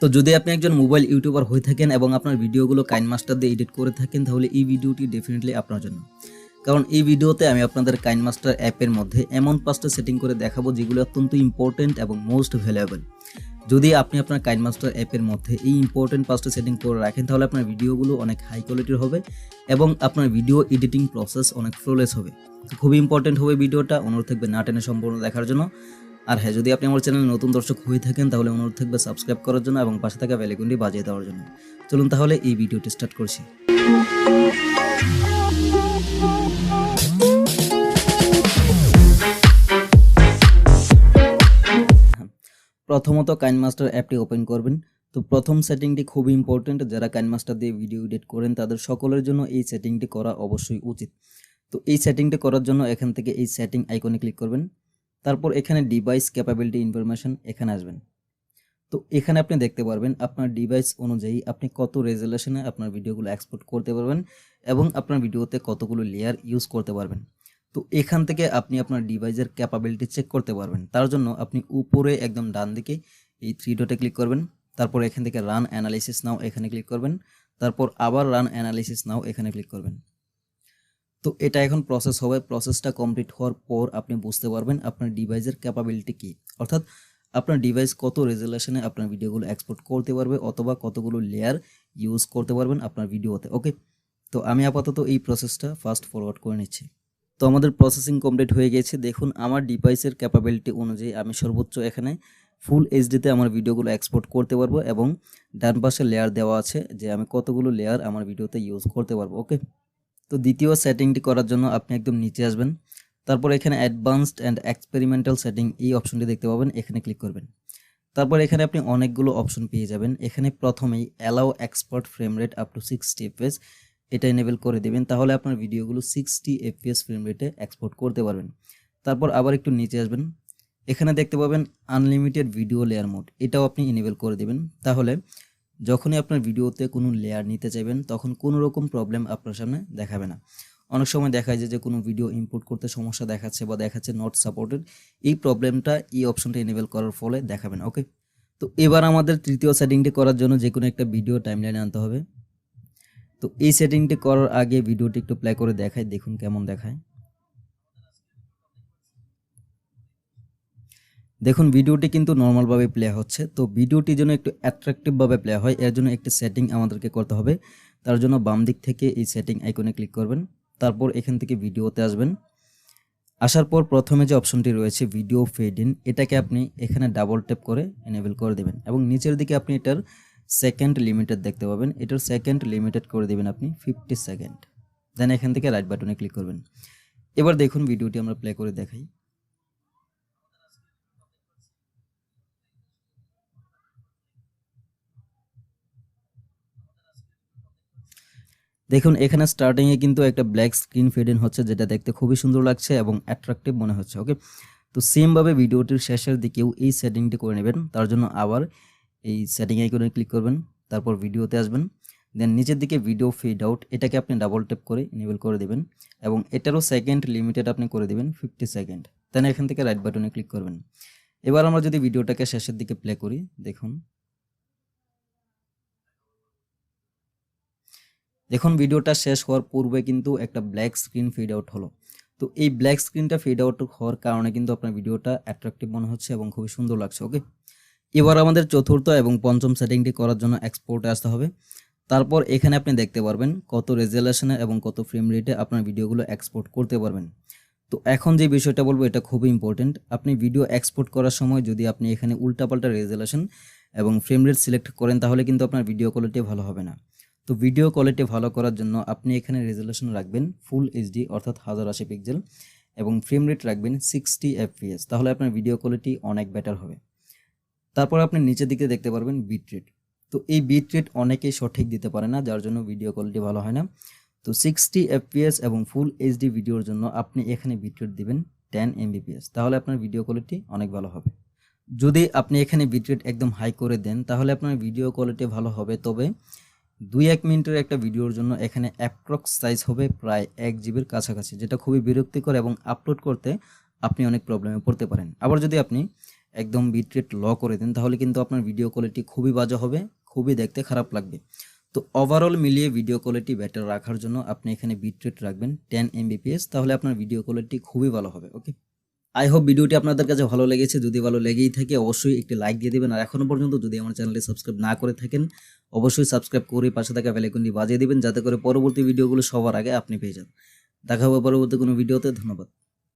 তো যদি আপনি একজন মোবাইল ইউটিউবার হয়ে থাকেন এবং আপনার ভিডিওগুলো কাইনমাস্টার দিয়ে এডিট করে থাকেন তাহলে এই ভিডিওটি ডেফিনেটলি আপনার জন্য। কারণ এই ভিডিওতে আমি আপনাদের কাইনমাস্টার অ্যাপের মধ্যে এমন 5টা সেটিং করে দেখাবো যেগুলো অত্যন্ত ইম্পর্টেন্ট এবং মোস্ট ভ্যালুয়েবল। যদি আপনি আপনার কাইনমাস্টার অ্যাপের মধ্যে এই ইম্পর্টেন্ট 5টা সেটিং করে রাখেন তাহলে আপনার ভিডিওগুলো অনেক হাই কোয়ালিটির হবে এবং আপনার ভিডিও এডিটিং প্রসেস অনেক ফ্লোলেস হবে। তো খুবই ইম্পর্টেন্ট হবে ভিডিওটা, অনুরোধ থাকবে না টেনে সম্পূর্ণ দেখার জন্য। আর হ্যাঁ, যদি আপনি আমার চ্যানেলে নতুন দর্শক হয়ে থাকেন তাহলে অনুরোধ থাকবে সাবস্ক্রাইব করার জন্য এবং পাশে থাকা বেল আইকনটি বাজিয়ে দেওয়ার জন্য। চলুন তাহলে এই ভিডিওটি স্টার্ট করছি। প্রথমত কাইনমাস্টার অ্যাপটি ওপেন করবেন। তো প্রথম সেটিংটি খুবই ইম্পর্টেন্ট, যারা কাইনমাস্টার দিয়ে ভিডিও এডিট করেন তাদের সকলের জন্য এই সেটিংটি করা অবশ্যই উচিত। তো এই সেটিংটি করার জন্য এখান থেকে এই সেটিং আইকনে ক্লিক করবেন। তারপর এখানে ডিভাইস ক্যাপাবিলিটি ইনফরমেশন এখানে আসবেন। তো এখানে আপনি দেখতে পারবেন আপনার ডিভাইস অনুযায়ী আপনি কত রেজুলেশনে আপনার ভিডিওগুলো এক্সপোর্ট করতে পারবেন এবং আপনার ভিডিওতে কতগুলো লেয়ার ইউজ করতে পারবেন। তো এখান থেকে আপনি আপনার ডিভাইসের ক্যাপাবিলিটি চেক করতে পারবেন। তার জন্য আপনি উপরে একদম ডান দিকে এই 3 ডটে ক্লিক করবেন। তারপর এখান থেকে রান অ্যানালাইসিস নাও এখানে ক্লিক করবেন। তারপর আবার রান অ্যানালাইসিস নাও এখানে ক্লিক করবেন। তো এটা এখন প্রসেস হবে। প্রসেসটা কমপ্লিট হওয়ার পর আপনি বুঝতে পারবেন আপনার ডিভাইসের ক্যাপাবিলিটি কি, অর্থাৎ আপনার ডিভাইস কত রেজুলেশনে আপনার ভিডিওগুলো এক্সপোর্ট করতে পারবে অথবা কতগুলো লেয়ার ইউজ করতে পারবেন আপনার ভিডিওতে। ওকে, তো আমি আপাতত এই প্রসেসটা ফাস্ট ফরওয়ার্ড করে নিচ্ছি। তো আমাদের প্রসেসিং কমপ্লিট হয়ে গেছে। দেখুন আমার ডিভাইসের ক্যাপাবিলিটি অনুযায়ী আমি সর্বোচ্চ এখানে ফুল এইচডিতে আমার ভিডিওগুলো এক্সপোর্ট করতে পারবো এবং ডান পাশে লেয়ার দেওয়া আছে যে আমি কতগুলো লেয়ার আমার ভিডিওতে ইউজ করতে পারবো। ওকে, তো দ্বিতীয় সেটিংটি করার জন্য আপনি একদম নিচে আসবেন। তারপর এখানে অ্যাডভান্সড অ্যান্ড এক্সপেরিমেন্টাল সেটিং এই অপশনটি দেখতে পাবেন, এখানে ক্লিক করবেন। তারপর এখানে আপনি অনেকগুলো অপশন পেয়ে যাবেন। এখানে প্রথমেই allow expert frame rate up to 60 fps এটা এনেবল করে দেবেন, তাহলে আপনার ভিডিওগুলো 60 fps ফ্রেম রেটে এক্সপোর্ট করতে পারবেন। তারপর আবার একটু নিচে আসবেন, এখানে দেখতে পাবেন আনলিমিটেড ভিডিও লেয়ার মোড, এটাও আপনি এনেবল করে দেবেন। তাহলে যখনই আপনার ভিডিওতে কোনো লেয়ার নিতে চাইবেন তখন কোনো রকম প্রবলেম আপনার সামনে দেখাবে না। অনেক সময় দেখা যায় যে কোনো ভিডিও ইম্পোর্ট করতে সমস্যা দেখাচ্ছে বা দেখাচ্ছে নট সাপোর্টেড, এই প্রবলেমটা এই অপশনটা এনেবল করার ফলে দেখাবে না। ওকে, তো এবার আমাদের তৃতীয় সেটিংটি করার জন্য যে কোনো একটা ভিডিও টাইমলাইনে আনতে হবে। তো এই সেটিংটি করার আগে ভিডিওটি একটু প্লে করে দেখাই, দেখুন কেমন দেখায়। দেখুন ভিডিওটি কিন্তু নর্মালভাবে প্লে হচ্ছে। তো ভিডিওটি যেন একটু অ্যাট্রাকটিভভাবে প্লে হয় এর জন্য একটি সেটিং আমাদেরকে করতে হবে। তার জন্য বাম দিক থেকে এই সেটিং আইকনে ক্লিক করবেন। তারপর এখান থেকে ভিডিওতে আসবেন। আসার পর প্রথমে যে অপশনটি রয়েছে ভিডিও ফেড ইন, এটাকে আপনি এখানে ডাবল ট্যাপ করে এনেবল করে দেবেন এবং নিচের দিকে আপনি এটার সেকেন্ড লিমিটেড দেখতে পাবেন, এটার সেকেন্ড লিমিটেড করে দেবেন আপনি 50 সেকেন্ড। দেন এখান থেকে রাইট বাটনে ক্লিক করবেন। এবার দেখুন ভিডিওটি আমরা প্লে করে দেখাই। দেখুন এখানে স্টার্টিংয়ে কিন্তু একটা ব্ল্যাক স্ক্রিন ফেড ইন হচ্ছে, যেটা দেখতে খুবই সুন্দর লাগছে এবং অ্যাট্রাকটিভ মনে হচ্ছে। ওকে, তো সেমভাবে ভিডিওটির শেষের দিকেও এই সেটিংটি করে নেবেন। তার জন্য আবার এই সেটিং আইকনে ক্লিক করবেন, তারপর ভিডিওতে আসবেন। দেন নিচের দিকে ভিডিও ফেড আউট, এটাকে আপনি ডাবল ট্যাপ করে এনেবল করে দেবেন এবং এটারও সেকেন্ড লিমিটেড আপনি করে দেবেন 50 সেকেন্ড। দেন এখান থেকে রাইট বাটনে ক্লিক করবেন। এবার আমরা যদি ভিডিওটাকে শেষের দিকে প্লে করি, দেখুন ভিডিওটা শেষ হওয়ার পূর্বে কিন্তু একটা ব্ল্যাক স্ক্রিন ফেড আউট হলো। তো এই ব্ল্যাক স্ক্রিনটা ফেড আউট হওয়ার কারণে কিন্তু আপনার ভিডিওটা অ্যাট্রাকটিভ মনে হচ্ছে এবং খুবই সুন্দর লাগছে। ওকে, এবার আমাদের চতুর্থ এবং পঞ্চম সেটিংটি করার জন্য এক্সপোর্টে আসতে হবে। তারপর এখানে আপনি দেখতে পারবেন কত রেজুলেশনে এবং কত ফ্রেম রেটে আপনার ভিডিওগুলো এক্সপোর্ট করতে পারবেন। তো এখন যে বিষয়টা বলবো এটা খুবই ইম্পর্টেন্ট। আপনি ভিডিও এক্সপোর্ট করার সময় যদি আপনি এখানে উল্টাপাল্টা রেজুলেশন এবং ফ্রেম রেট সিলেক্ট করেন তাহলে কিন্তু আপনার ভিডিও কোয়ালিটি ভালো হবে না। তো ভিডিও কোয়ালিটি ভালো করার জন্য আপনি এখানে রেজুলেশন রাখবেন ফুল এইচডি অর্থাৎ 1080 পিক্সেল এবং ফ্রেম রেট রাখবেন 60 fps, তাহলে আপনার ভিডিও কোয়ালিটি অনেক বেটার হবে। তারপর আপনি নিচের দিকে দেখতে পারবেন বিট রেট। তো এই বিট রেট অনেকেই সঠিক দিতে পারে না, যার জন্য ভিডিও কোয়ালিটি ভালো হয় না। তো 60 fps এবং ফুল এইচডি ভিডিওর জন্য আপনি এখানে বিট রেট দিবেন 10 mbps, তাহলে আপনার ভিডিও কোয়ালিটি অনেক ভালো হবে। যদি আপনি এখানে বিট রেট একদম হাই করে দেন তাহলে আপনার ভিডিও কোয়ালিটি ভালো হবে, তবে 2-1 মিনিটের একটা ভিডিওর জন্য এখানে অ্যাপ্রক্স সাইজ হবে প্রায় 1 জিবির কাছাকাছি, যেটা খুবই বিরক্তিকর এবং আপলোড করতে আপনি অনেক প্রবলেমে পড়তে পারেন। আবার যদি আপনি একদম বিটরেট ল করে দেন, তাহলে কিন্তু আপনার ভিডিও কোয়ালিটি খুবই বাজে হবে, খুবই দেখতে খারাপ লাগবে। তো ওভারঅল মিলিয়ে ভিডিও কোয়ালিটি বেটার রাখার জন্য আপনি এখানে বিটরেট রাখবেন 10 Mbps, তাহলে আপনার ভিডিও কোয়ালিটি খুবই ভালো হবে। ওকে, আই হোপ ভিডিওটি আপনাদের কাছে ভালো লেগেছে। যদি ভালো লেগেই থাকে অবশ্যই একটি লাইক দিয়ে দেবেন, আর এখনো পর্যন্ত যদি আমার চ্যানেলে সাবস্ক্রাইব না করে থাকেন অবশ্যই সাবস্ক্রাইব করে পাশে থাকা বেল আইকনটি বাজিয়ে দিবেন, যাতে করে পরবর্তী ভিডিওগুলো সবার আগে আপনি পেয়ে যান। দেখা হবে পরবর্তী কোনো ভিডিওতে। ধন্যবাদ।